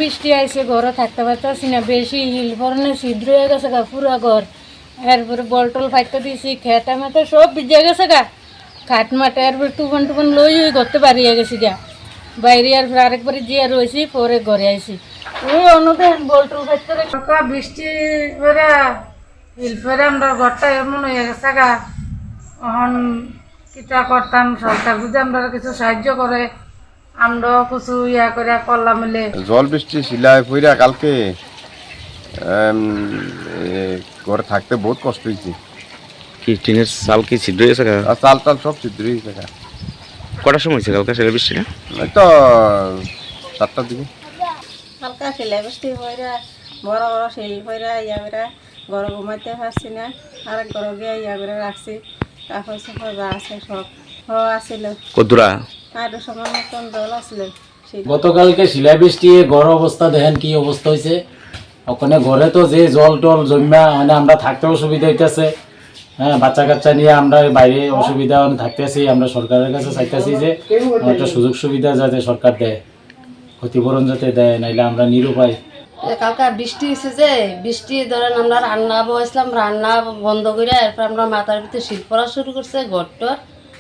বৃষ্টি আইসে, ঘরে থাকতে পারতেছি না, বেশি হিল পড়নে ছিদ্র হয়ে গেছে গা পুরা ঘর। এরপরে বলটল ফাইতে দিয়েছি, খেটা মেটা সব ভিজে গেছে গা, খাট মাঠে এরপরে টুপন টুপন লই করতে পারিয়ে গেছি গা বাইরে। আর আরেকবারে জিয়া রয়েছি, পরে ঘরে আইসি। ওই অনুদেন বলটল ফাইতে বৃষ্টি পরে হিল পরে আমরা ঘরটা এমন হয়ে গেছে গা। এখন কিটা করতাম, সরকার যদি আমরা কিছু সাহায্য করে আমরাও কিছু ইয়া করে করলাম মিলে। জল বৃষ্টি শিলায় পইরা কালকে ঘরে থাকতে বহুত কষ্ট হয়েছে। কি টিনের চাল কি ছিদ্র হয়েছে? আর চাল টাল সব ছিদ্র হয়েছে। কটার সময় হয়েছে কালকে সেটা বৃষ্টিটা? এই তো 4টার দিকে। হালকা শিলা বৃষ্টি হইরা বড় বড় শিল হইরা ইয়া করে ঘরে ঘুমাইতে পারছি না। আরেক ঘরে গিয়ে ইয়া করে রাখছি, কাপড় সাপড় যা আছে সব আসছিল। কদ্দুরা আর সময় মতন জল আসছিল। গতকালকে শিলা বৃষ্টি ঘর অবস্থা দেখেন কি অবস্থা হয়েছে। ওখানে ঘরে তো যে জল টল জমা, মানে আমরা থাকতে অসুবিধা হইতেছে। হ্যাঁ, বাচ্চা কাচ্চা নিয়ে আমরা বাইরে অসুবিধা থাকতেছি। আমরা সরকারের কাছে চাইতেছি যে একটা সুযোগ সুবিধা যাতে সরকার দেয়, ক্ষতিপূরণ যাতে দেয়, নাইলে আমরা নিরুপায়। কালকে বৃষ্টি হয়েছে, যে বৃষ্টি ধরেন আমরা রান্না বসাইছিলাম, রান্না বন্ধ করে এরপর আমরা মাথার ভিতরে শীত পড়া শুরু করছে, ঘরটার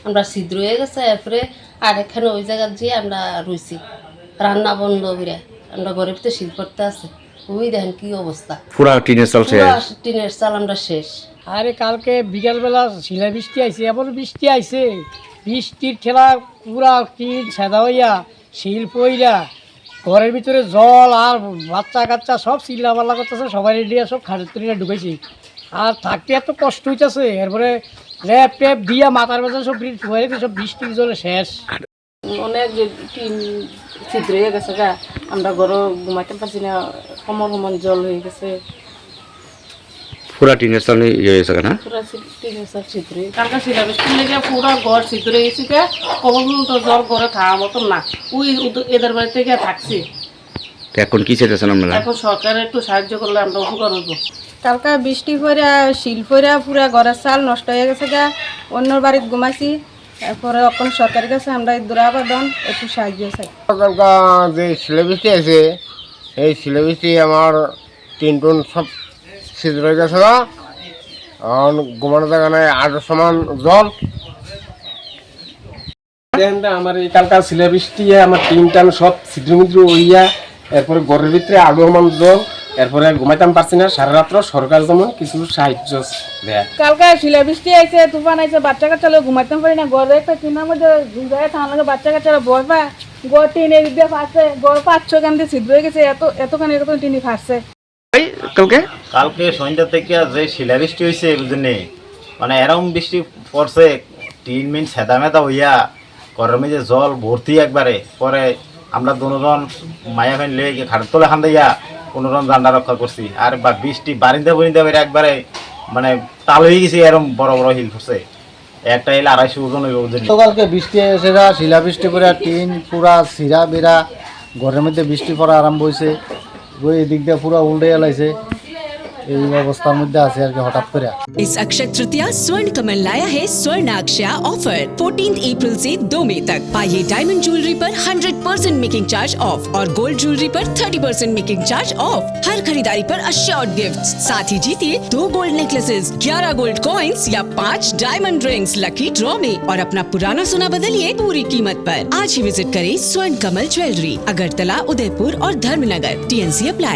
আমরা ছিদ্র হয়ে গেছে। এরপরে আর এখানে ওই জায়গা যেয়ে আমরা রয়েছি, রান্না বন্ধ করে আমরা ঘরের ভিতরে শীত পড়তে আছে। ওই দেখেন কি অবস্থা, পুরা টিনের চাল শেষ। টিনের চাল আমরা শেষ। আরে কালকে বিকালবেলা শিলা বৃষ্টি আইছে, এমন বৃষ্টি আইছে, বৃষ্টির ঠেলা পুরা টিন সাদা হইয়া শিল পইরা ঘরের ভিতরে জল, আর বাচ্চা কাচ্চা সব চিল্লা পাল্লা করতেছে, সবাই রেডি সব খাটের তরিয়া ঢুকেছি। আর থাকতে এত কষ্ট হইতেছে। এরপরে ল্যাপ ট্যাপ দিয়া মাথার মাঝে সব হয়ে সব বৃষ্টির জলে শেষ। অনেক টিন ছিদ্র হয়ে গেছে গা, আমরা ঘরে ঘুমাইতে পারছি না, কমর কমর জল হয়ে গেছে। পুরা টিনের চাল ইয়ে হয়েছে না? পুরা টিনের সব ছিদ্র। কালকে শিলা বৃষ্টি লেগে পুরা ঘর ছিদ্র হয়ে গেছে গা, কমর তো জল ঘরে থাকা মতন না। ওই এদের বাড়িতে গিয়ে থাকছি। এখন কি চাইতেছেন আপনারা? এখন সরকার একটু সাহায্য করলে আমরা উপকার হবো। কালকে বৃষ্টি পড়া শিল পড়া পুরা ঘরের চাল নষ্ট হয়ে গেছে গা, অন্যর বাড়িতে ঘুমাইছি। এরপরে এখন সরকারের কাছে আমরা দুরাবাদন একটু সাহায্য চাই। কালকা যে শিলা বৃষ্টি আছে, এই শিলা বৃষ্টি আমার টিন টুন সব ছিদ্র হয়ে গেছে। এখন ঘুমানো জায়গা নাই, আর সমান জল। আমার এই কালকা শিলা বৃষ্টি আমার টিন টান সব ছিদ্র মিদ্র হইয়া, এরপরে ঘরের ভিতরে আগমন জল, এরপরে ঘুমাইতাম পারছি না। সারা রাত্র সরকার যেমন কিছু সাহায্য দেয়। কালকে শিলা বৃষ্টি আইছে, তুফান আইছে, বাচ্চা কাচ্চা লোক ঘুমাইতাম পারি না। ঘরে একটা টিনের মধ্যে ঝুঁকায় থাকা বাচ্চা কাচ্চারা ভয় পায়। গড় টিনে দিয়ে ফাঁসছে, গড় 5-6 গান দিয়ে ছিদ্র হয়ে গেছে, এতখানি এরকম টিনি ফাঁসছে। কালকে সন্ধ্যা থেকে যে শিলা বৃষ্টি হয়েছে বুঝলি, মানে এরকম বৃষ্টি পড়ছে, টিন মিন সেদা মেদা হইয়া ঘরের মধ্যে জল ভর্তি একবারে। পরে আমরা দুজন মায়া ফ্যান লেগে খাটের তোলা খান দিয়া কোনোরকম জান্ডা রক্ষা করছি। আর বা বৃষ্টি বারিন্দা বরিন্দা বেড়ে একবারে মানে তাল হয়ে গেছে, এরকম বড় বড় হিল পড়ছে। একটা হিল 250 ওজন হইব বুঝলি। গতকালকে বৃষ্টি এসে শিলা বৃষ্টি করে টিন পুরা সিরা বেড়া, ঘরের মধ্যে বৃষ্টি পড়া আরম্ভ হয়েছে। ওই দিক দিয়ে পুরা উল্টে এলাইছে, এই অবস্থার মধ্যে আছে আর কি হঠাৎ করে। इस अक्षय तृतीया स्वर्ण कमल लाया है स्वर्ण अक्षय ऑफर 14 अप्रैल से 2 मई तक। पाइए डायमंड ज्वेलरी पर 100% मेकिंग चार्ज ऑफ और गोल्ड ज्वेलरी पर 30% मेकिंग चार्ज ऑफ। हर खरीदारी पर अश्योर्ड गिफ्ट्स, साथ ही जीतिए 2 गोल्ड नेकलेसेस, 11 गोल्ड कॉइन्स या 5 डायमंड रिंग्स लकी ड्रॉ में, और अपना पुराना सोना बदलिए पूरी कीमत पर। आज ही विजिट करें स्वर्ण कमल ज्वेलरी, अगरतला, उदयपुर और धर्मनगर। TNC apply.